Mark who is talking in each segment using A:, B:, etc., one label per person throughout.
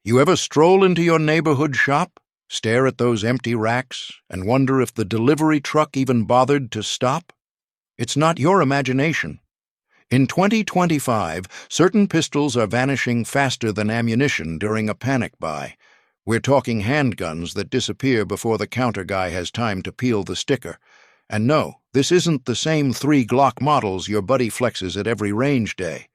A: You ever stroll into your neighborhood shop, stare at those empty racks, and wonder if the delivery truck even bothered to stop? It's not your imagination. In 2025, certain pistols are vanishing faster than ammunition during a panic buy. We're talking handguns that disappear before the counter guy has time to peel the sticker. And no, this isn't the same 3 Glock models your buddy flexes at every range day.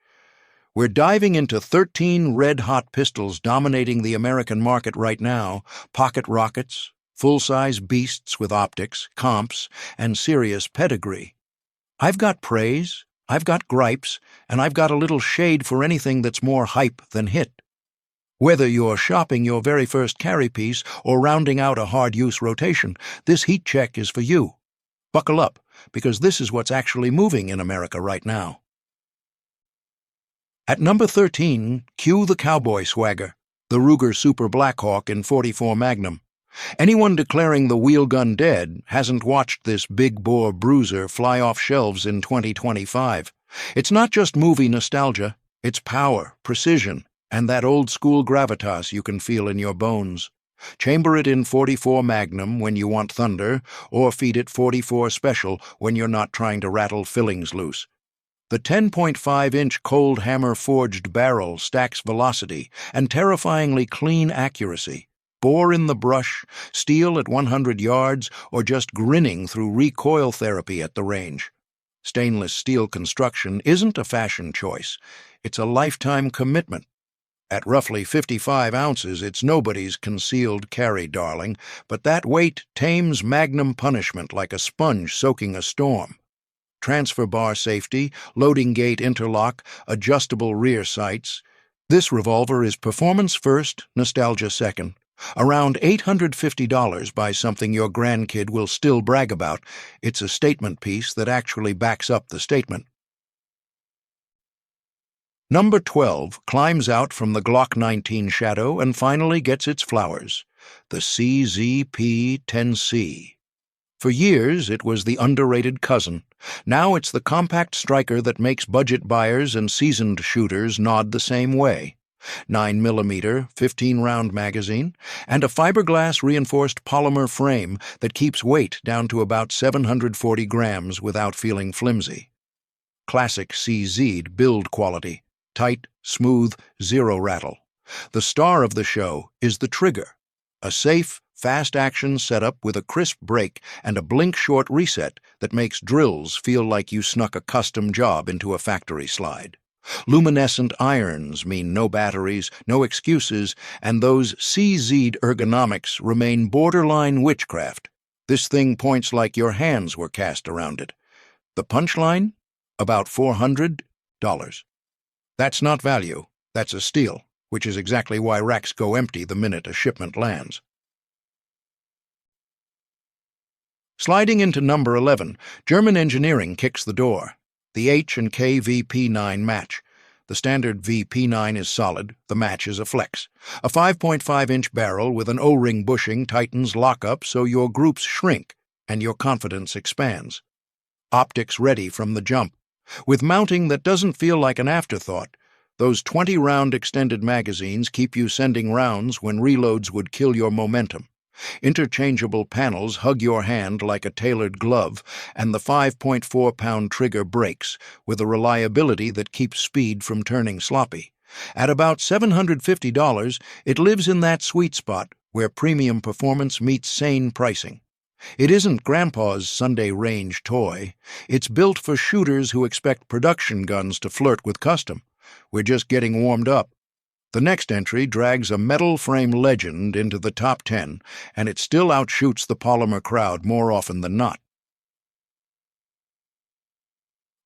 A: We're diving into 13 red-hot pistols dominating the American market right now: pocket rockets, full-size beasts with optics, comps, and serious pedigree. I've got praise, I've got gripes, and I've got a little shade for anything that's more hype than hit. Whether you're shopping your very first carry piece or rounding out a hard-use rotation, this heat check is for you. Buckle up, because this is what's actually moving in America right now. At number 13, cue the cowboy swagger, the Ruger Super Blackhawk in .44 Magnum. Anyone declaring the wheel gun dead hasn't watched this big-bore bruiser fly off shelves in 2025. It's not just movie nostalgia, it's power, precision, and that old-school gravitas you can feel in your bones. Chamber it in .44 Magnum when you want thunder, or feed it .44 Special when you're not trying to rattle fillings loose. The 10.5-inch cold hammer forged barrel stacks velocity and terrifyingly clean accuracy. Bore in the brush, steel at 100 yards, or just grinning through recoil therapy at the range. Stainless steel construction isn't a fashion choice. It's a lifetime commitment. At roughly 55 ounces, it's nobody's concealed carry darling, but that weight tames Magnum punishment like a sponge soaking a storm. Transfer bar safety, loading gate interlock, adjustable rear sights. This revolver is performance first, nostalgia second. Around $850 buys something your grandkid will still brag about. It's a statement piece that actually backs up the statement. Number 12 climbs out from the Glock 19 shadow and finally gets its flowers, the CZP-10C. For years, it was the underrated cousin. Now it's the compact striker that makes budget buyers and seasoned shooters nod the same way. 9mm, 15-round magazine, and a fiberglass reinforced polymer frame that keeps weight down to about 740 grams without feeling flimsy. Classic CZ'd build quality. Tight, smooth, zero rattle. The star of the show is the trigger. A safe, fast-action setup with a crisp break and a blink-short reset that makes drills feel like you snuck a custom job into a factory slide. Luminescent irons mean no batteries, no excuses, and those CZ'd ergonomics remain borderline witchcraft. This thing points like your hands were cast around it. The punchline? About $400. That's not value, that's a steal, which is exactly why racks go empty the minute a shipment lands. Sliding into number 11, German engineering kicks the door. The H&K VP9 Match. The standard VP9 is solid, the Match is a flex. A 5.5-inch barrel with an O-ring bushing tightens lockup so your groups shrink and your confidence expands. Optics ready from the jump. With mounting that doesn't feel like an afterthought, those 20-round extended magazines keep you sending rounds when reloads would kill your momentum. Interchangeable panels hug your hand like a tailored glove, and the 5.4-pound trigger breaks with a reliability that keeps speed from turning sloppy. At about $750, it lives in that sweet spot where premium performance meets sane pricing. It isn't Grandpa's Sunday range toy. It's built for shooters who expect production guns to flirt with custom. We're just getting warmed up. The next entry drags a metal frame legend into the top 10, and it still outshoots the polymer crowd more often than not.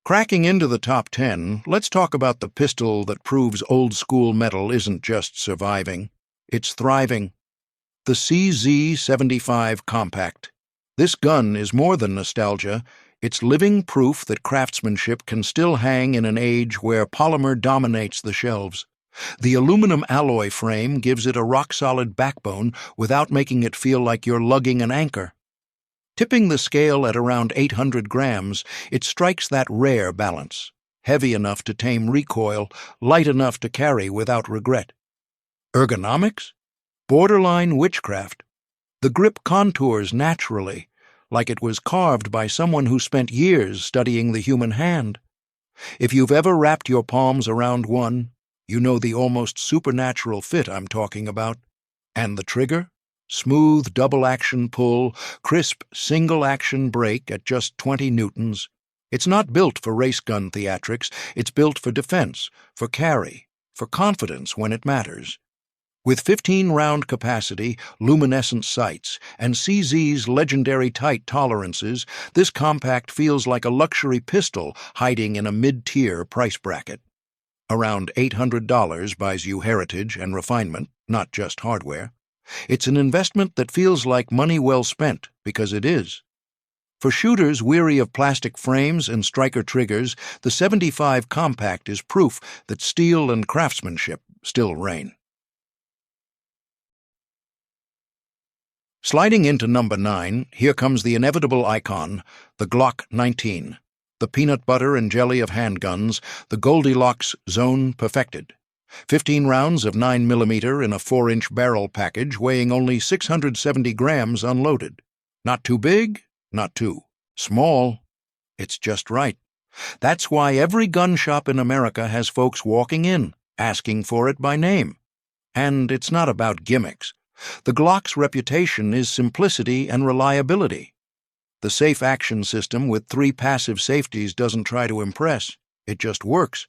A: Cracking into the top 10, let's talk about the pistol that proves old-school metal isn't just surviving, it's thriving. The CZ75 Compact. This gun is more than nostalgia. It's living proof that craftsmanship can still hang in an age where polymer dominates the shelves. The aluminum alloy frame gives it a rock-solid backbone without making it feel like you're lugging an anchor. Tipping the scale at around 800 grams, it strikes that rare balance, heavy enough to tame recoil, light enough to carry without regret. Ergonomics? Borderline witchcraft. The grip contours naturally, like it was carved by someone who spent years studying the human hand. If you've ever wrapped your palms around one, you know the almost supernatural fit I'm talking about. And the trigger? Smooth double-action pull, crisp single-action brake at just 20 newtons. It's not built for race gun theatrics, it's built for defense, for carry, for confidence when it matters. With 15-round capacity, luminescent sights, and CZ's legendary tight tolerances, this compact feels like a luxury pistol hiding in a mid-tier price bracket. Around $800 buys you heritage and refinement, not just hardware. It's an investment that feels like money well spent, because it is. For shooters weary of plastic frames and striker triggers, the 75 Compact is proof that steel and craftsmanship still reign. Sliding into number 9, here comes the inevitable icon, the Glock 19, the peanut butter and jelly of handguns, the Goldilocks zone perfected. 15 rounds of 9mm in a 4-inch barrel package weighing only 670 grams unloaded. Not too big, not too small. It's just right. That's why every gun shop in America has folks walking in, asking for it by name. And it's not about gimmicks. The Glock's reputation is simplicity and reliability. The safe action system with 3 passive safeties doesn't try to impress. It just works.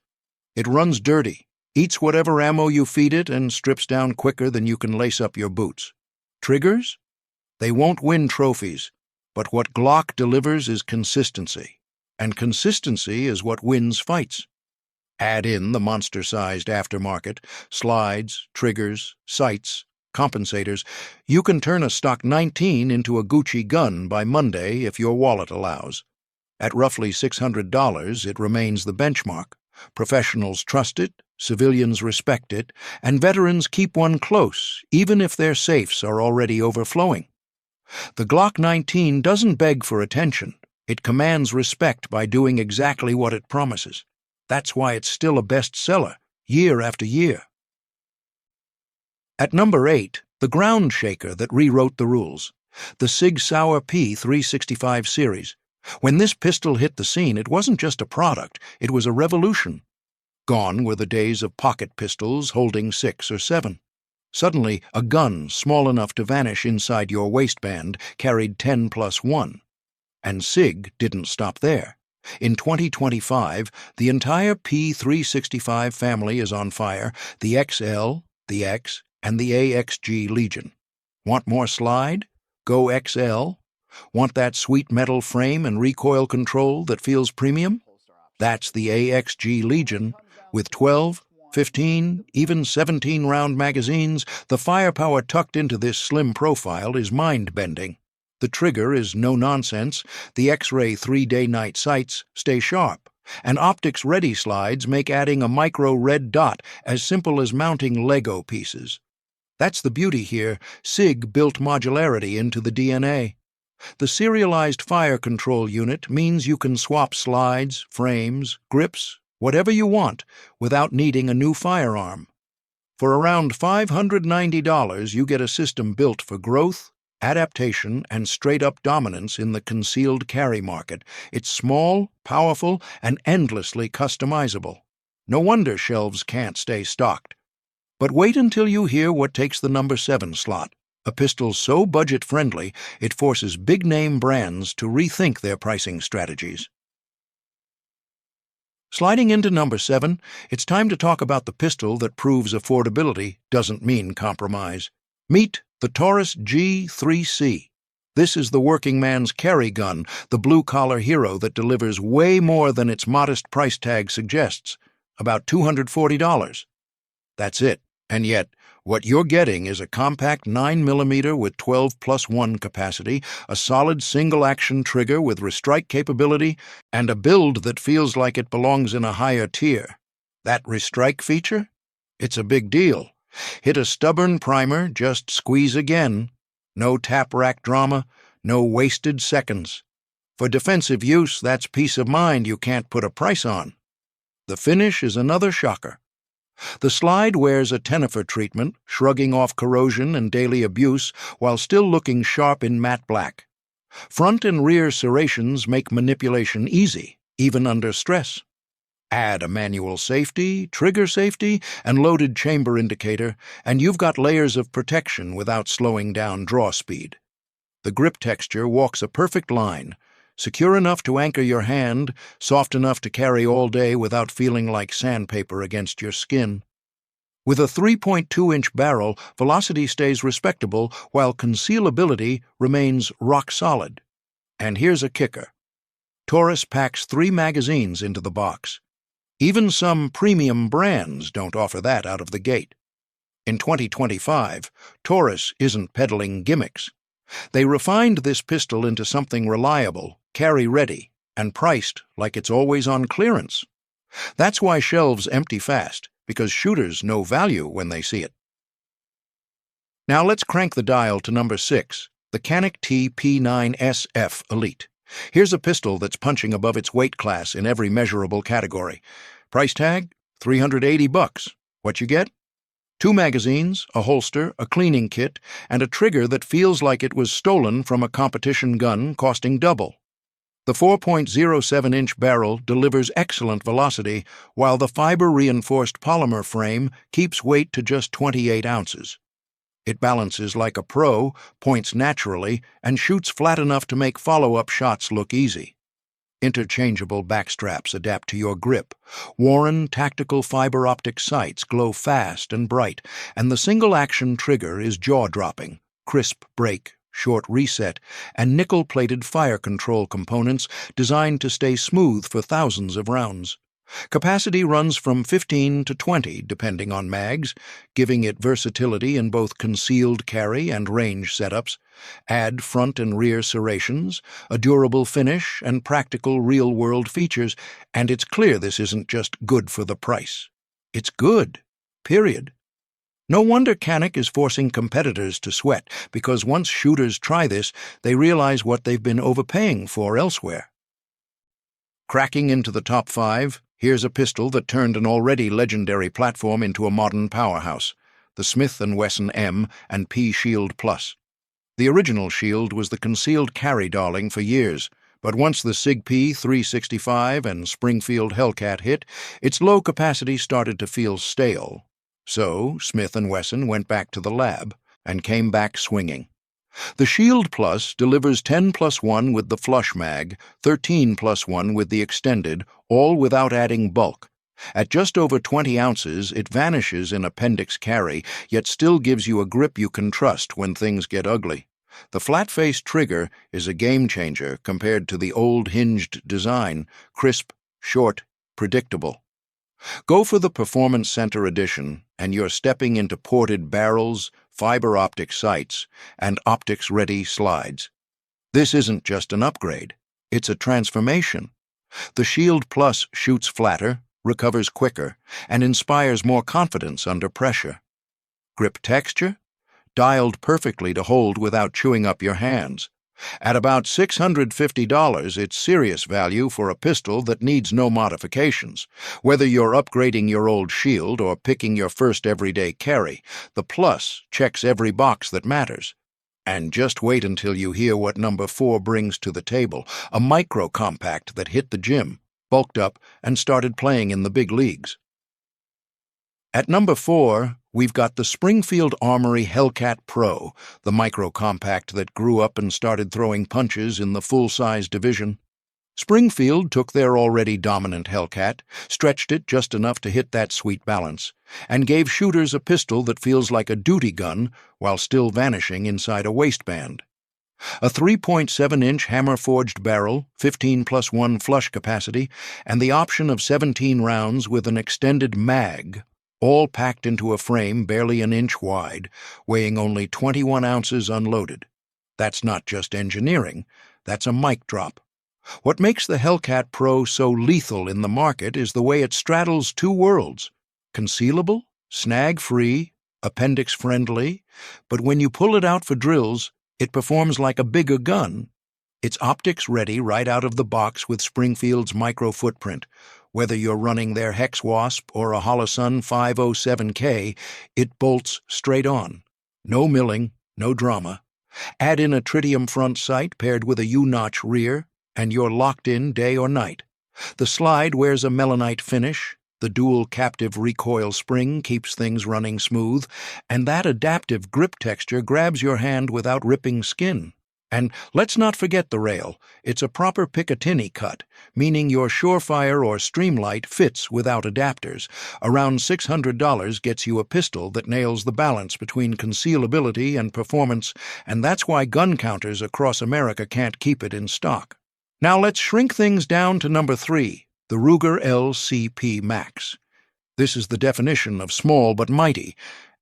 A: It runs dirty, eats whatever ammo you feed it, and strips down quicker than you can lace up your boots. Triggers? They won't win trophies, but what Glock delivers is consistency. And consistency is what wins fights. Add in the monster-sized aftermarket, slides, triggers, sights, compensators. You can turn a stock 19 into a Gucci gun by Monday if your wallet allows. At roughly $600, it remains the benchmark. Professionals trust it, civilians respect it, and veterans keep one close, even if their safes are already overflowing. The Glock 19 doesn't beg for attention. It commands respect by doing exactly what it promises. That's why it's still a bestseller, year after year. At number 8, the ground shaker that rewrote the rules, the SIG Sauer P365 series. When this pistol hit the scene, it wasn't just a product, it was a revolution. Gone were the days of pocket pistols holding 6 or 7. Suddenly, a gun small enough to vanish inside your waistband carried 10+1. And SIG didn't stop there. In 2025, the entire P365 family is on fire, the XL, the X, and the AXG Legion. Want more slide? Go XL. Want that sweet metal frame and recoil control that feels premium? That's the AXG Legion. With 12, 15, even 17-round magazines, the firepower tucked into this slim profile is mind-bending. The trigger is no-nonsense, the X-ray 3-day-night sights stay sharp, and optics-ready slides make adding a micro red dot as simple as mounting Lego pieces. That's the beauty here. SIG built modularity into the DNA. The serialized fire control unit means you can swap slides, frames, grips, whatever you want, without needing a new firearm. For around $590, you get a system built for growth, adaptation, and straight-up dominance in the concealed carry market. It's small, powerful, and endlessly customizable. No wonder shelves can't stay stocked. But wait until you hear what takes the number 7 slot, a pistol so budget-friendly it forces big-name brands to rethink their pricing strategies. Sliding into number 7, it's time to talk about the pistol that proves affordability doesn't mean compromise. Meet the Taurus G3C. This is the working man's carry gun, the blue-collar hero that delivers way more than its modest price tag suggests, about $240. That's it. And yet, what you're getting is a compact 9mm with 12+1 capacity, a solid single-action trigger with restrike capability, and a build that feels like it belongs in a higher tier. That restrike feature? It's a big deal. Hit a stubborn primer, just squeeze again. No tap rack drama, no wasted seconds. For defensive use, that's peace of mind you can't put a price on. The finish is another shocker. The slide wears a Tenifer treatment, shrugging off corrosion and daily abuse while still looking sharp in matte black. Front and rear serrations make manipulation easy, even under stress. Add a manual safety, trigger safety, and loaded chamber indicator, and you've got layers of protection without slowing down draw speed. The grip texture walks a perfect line, secure enough to anchor your hand, soft enough to carry all day without feeling like sandpaper against your skin. With a 3.2-inch barrel, velocity stays respectable while concealability remains rock solid. And here's a kicker. Taurus packs 3 magazines into the box. Even some premium brands don't offer that out of the gate. In 2025, Taurus isn't peddling gimmicks. They refined this pistol into something reliable, carry-ready, and priced like it's always on clearance. That's why shelves empty fast, because shooters know value when they see it. Now let's crank the dial to number 6, the Canik P9SF Elite. Here's a pistol that's punching above its weight class in every measurable category. Price tag? $380. What you get? 2 magazines, a holster, a cleaning kit, and a trigger that feels like it was stolen from a competition gun costing double. The 4.07-inch barrel delivers excellent velocity, while the fiber-reinforced polymer frame keeps weight to just 28 ounces. It balances like a pro, points naturally, and shoots flat enough to make follow-up shots look easy. Interchangeable backstraps adapt to your grip. Warren tactical fiber optic sights glow fast and bright, and the single-action trigger is jaw-dropping. Crisp break, short reset, and nickel-plated fire control components designed to stay smooth for thousands of rounds. Capacity runs from 15 to 20, depending on mags, giving it versatility in both concealed carry and range setups. Add front and rear serrations, a durable finish, and practical real-world features, and it's clear this isn't just good for the price. It's good. Period. No wonder Canik is forcing competitors to sweat, because once shooters try this, they realize what they've been overpaying for elsewhere. Cracking into the top 5, here's a pistol that turned an already legendary platform into a modern powerhouse, the Smith & Wesson M&P Shield Plus. The original Shield was the concealed carry darling for years, but once the SIG-P 365 and Springfield Hellcat hit, its low capacity started to feel stale. So Smith & Wesson went back to the lab and came back swinging. The Shield Plus delivers 10+1 with the flush mag, 13+1 with the extended, all without adding bulk. At just over 20 ounces, it vanishes in appendix carry, yet still gives you a grip you can trust when things get ugly. The flat-faced trigger is a game-changer compared to the old hinged design, crisp, short, predictable. Go for the Performance Center Edition, and you're stepping into ported barrels, fiber optic sights, and optics-ready slides. This isn't just an upgrade, it's a transformation. The Shield Plus shoots flatter, recovers quicker, and inspires more confidence under pressure. Grip texture? Dialed perfectly to hold without chewing up your hands. At about $650, it's serious value for a pistol that needs no modifications. Whether you're upgrading your old Shield or picking your first everyday carry, the Plus checks every box that matters. And just wait until you hear what number 4 brings to the table, a micro-compact that hit the gym, bulked up, and started playing in the big leagues. At number 4, we've got the Springfield Armory Hellcat Pro, the micro-compact that grew up and started throwing punches in the full-size division. Springfield took their already dominant Hellcat, stretched it just enough to hit that sweet balance, and gave shooters a pistol that feels like a duty gun while still vanishing inside a waistband. A 3.7-inch hammer-forged barrel, 15+1 flush capacity, and the option of 17 rounds with an extended mag, all packed into a frame barely an inch wide, weighing only 21 ounces unloaded. That's not just engineering, that's a mic drop. What makes the Hellcat Pro so lethal in the market is the way it straddles two worlds: concealable, snag-free, appendix-friendly, but when you pull it out for drills, it performs like a bigger gun. It's optics-ready right out of the box with Springfield's micro-footprint, Whether you're running their Hex Wasp or a Holosun 507K, it bolts straight on. No milling, no drama. Add in a tritium front sight paired with a U-notch rear, and you're locked in day or night. The slide wears a melanite finish, the dual captive recoil spring keeps things running smooth, and that adaptive grip texture grabs your hand without ripping skin. And let's not forget the rail. It's a proper Picatinny cut, meaning your Surefire or Streamlight fits without adapters. Around $600 gets you a pistol that nails the balance between concealability and performance, and that's why gun counters across America can't keep it in stock. Now let's shrink things down to number 3, the Ruger LCP Max. This is the definition of small but mighty,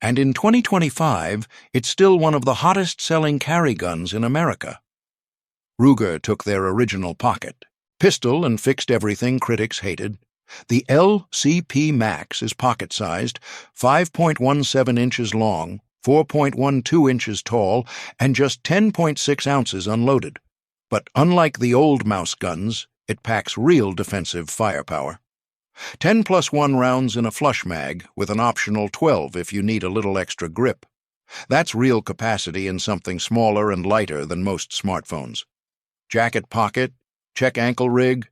A: and in 2025, it's still one of the hottest-selling carry guns in America. Ruger took their original pocket, pistol and fixed everything critics hated. The LCP Max is pocket-sized, 5.17 inches long, 4.12 inches tall, and just 10.6 ounces unloaded. But unlike the old mouse guns, it packs real defensive firepower. 10+1 rounds in a flush mag, with an optional 12 if you need a little extra grip. That's real capacity in something smaller and lighter than most smartphones. Jacket pocket, check ankle rig,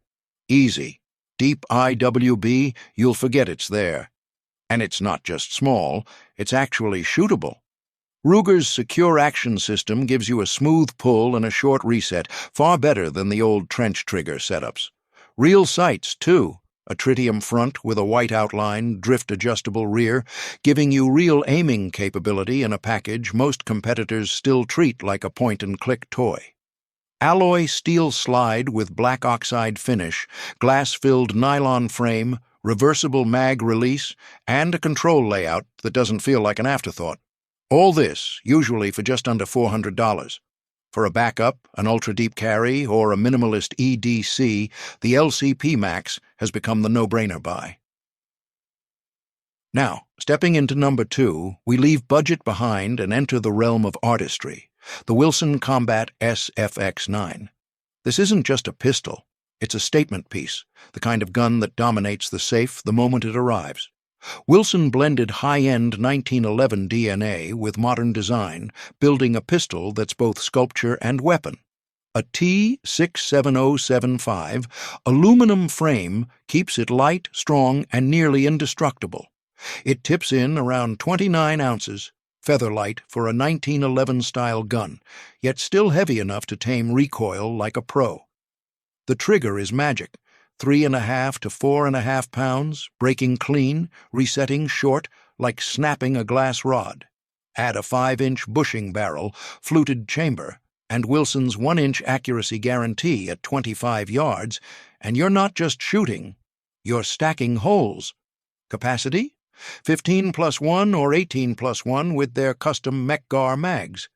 A: easy. Deep IWB, you'll forget it's there. And it's not just small, it's actually shootable. Ruger's secure action system gives you a smooth pull and a short reset, far better than the old trench trigger setups. Real sights, too. A tritium front with a white outline, drift-adjustable rear, giving you real aiming capability in a package most competitors still treat like a point-and-click toy. Alloy steel slide with black oxide finish, glass-filled nylon frame, reversible mag release, and a control layout that doesn't feel like an afterthought. All this, usually for just under $400. For a backup, an ultra-deep carry, or a minimalist EDC, the LCP Max has become the no-brainer buy. Now, stepping into number 2, we leave budget behind and enter the realm of artistry, the Wilson Combat SFX9. This isn't just a pistol, it's a statement piece, the kind of gun that dominates the safe the moment it arrives. Wilson blended high-end 1911 DNA with modern design, building a pistol that's both sculpture and weapon. A T67075 aluminum frame keeps it light, strong, and nearly indestructible. It tips in around 29 ounces, featherlight for a 1911-style gun, yet still heavy enough to tame recoil like a pro. The trigger is magic. 3.5 to 4.5 pounds, breaking clean, resetting short, like snapping a glass rod. Add a 5-inch bushing barrel, fluted chamber, and Wilson's 1-inch accuracy guarantee at 25 yards, and you're not just shooting, you're stacking holes. Capacity? 15+1 or 18+1 with their custom Mech-Gar mags.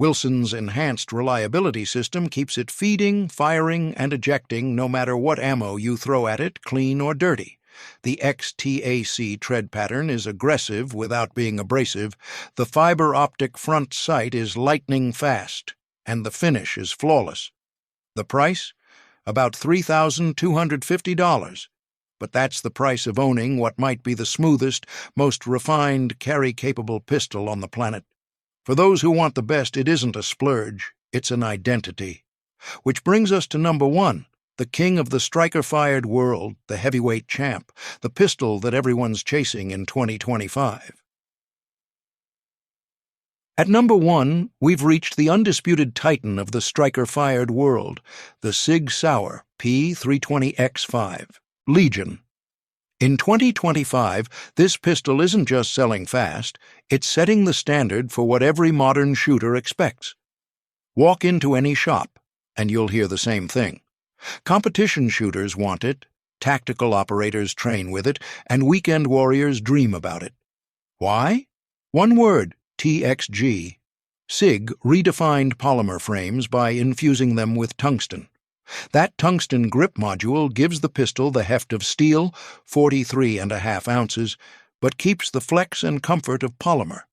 A: Wilson's enhanced reliability system keeps it feeding, firing, and ejecting no matter what ammo you throw at it, clean or dirty. The XTAC tread pattern is aggressive without being abrasive, the fiber optic front sight is lightning fast, and the finish is flawless. The price? About $3,250. But that's the price of owning what might be the smoothest, most refined, carry-capable pistol on the planet. For those who want the best, it isn't a splurge, it's an identity. Which brings us to number 1, the king of the striker-fired world, the heavyweight champ, the pistol that everyone's chasing in 2025. At number 1, we've reached the undisputed titan of the striker-fired world, the SIG Sauer P320X5, Legion. In 2025, this pistol isn't just selling fast, it's setting the standard for what every modern shooter expects. Walk into any shop, and you'll hear the same thing. Competition shooters want it, tactical operators train with it, and weekend warriors dream about it. Why? One word, TXG. SIG redefined polymer frames by infusing them with tungsten. That tungsten grip module gives the pistol the heft of steel, 43.5 ounces, but keeps the flex and comfort of polymer.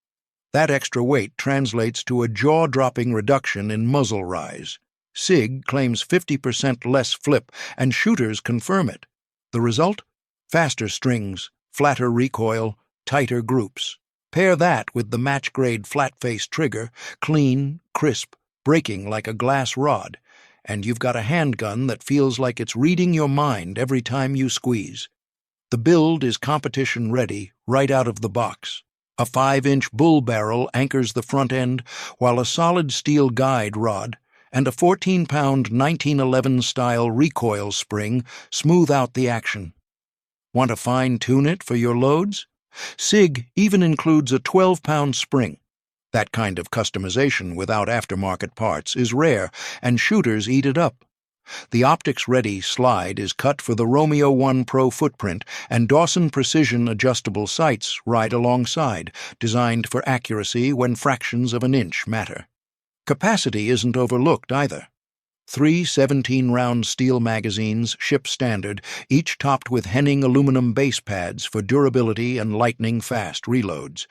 A: That extra weight translates to a jaw-dropping reduction in muzzle rise. SIG claims 50% less flip, and shooters confirm it. The result? Faster strings, flatter recoil, tighter groups. Pair that with the match-grade flat-face trigger, clean, crisp, breaking like a glass rod, and you've got a handgun that feels like it's reading your mind every time you squeeze. The build is competition-ready right out of the box. A 5-inch bull barrel anchors the front end, while a solid steel guide rod and a 14-pound 1911-style recoil spring smooth out the action. Want to fine-tune it for your loads? SIG even includes a 12-pound spring. That kind of customization without aftermarket parts is rare, and shooters eat it up. The optics-ready slide is cut for the Romeo 1 Pro footprint, and Dawson Precision adjustable sights ride alongside, designed for accuracy when fractions of an inch matter. Capacity isn't overlooked either. 3 17-round steel magazines ship standard, each topped with Henning aluminum base pads for durability and lightning-fast reloads.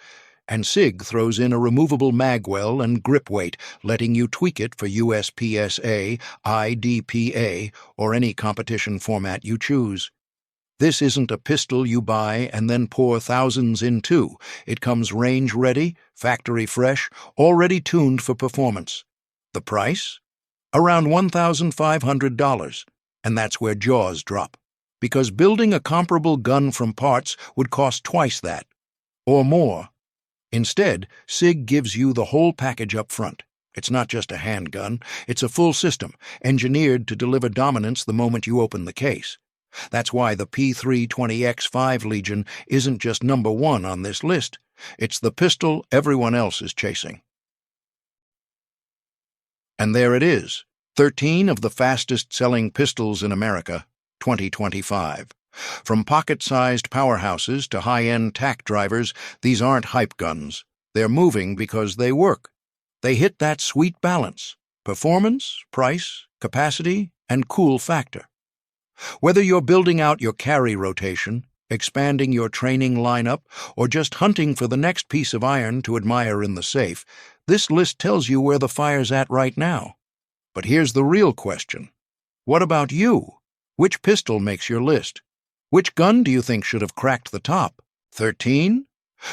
A: And SIG throws in a removable magwell and grip weight, letting you tweak it for USPSA, IDPA, or any competition format you choose. This isn't a pistol you buy and then pour thousands into. It comes range-ready, factory-fresh, already tuned for performance. The price? Around $1,500, and that's where jaws drop. Because building a comparable gun from parts would cost twice that, or more. Instead, SIG gives you the whole package up front. It's not just a handgun, it's a full system, engineered to deliver dominance the moment you open the case. That's why the P320X5 Legion isn't just number 1 on this list. It's the pistol everyone else is chasing. And there it is, 13 of the fastest-selling pistols in America, 2025. From pocket-sized powerhouses to high-end tack drivers, these aren't hype guns. They're moving because they work. They hit that sweet balance: performance, price, capacity, and cool factor. Whether you're building out your carry rotation, expanding your training lineup, or just hunting for the next piece of iron to admire in the safe, this list tells you where the fire's at right now. But here's the real question. What about you? Which pistol makes your list? Which gun do you think should have cracked the top? 13?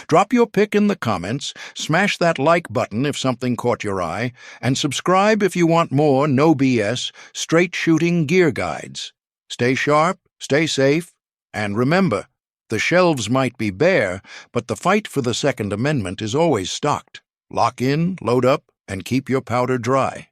A: Drop your pick in the comments, smash that like button if something caught your eye, and subscribe if you want more no BS, straight shooting gear guides. Stay sharp, stay safe, and remember, the shelves might be bare, but the fight for the Second Amendment is always stocked. Lock in, load up, and keep your powder dry.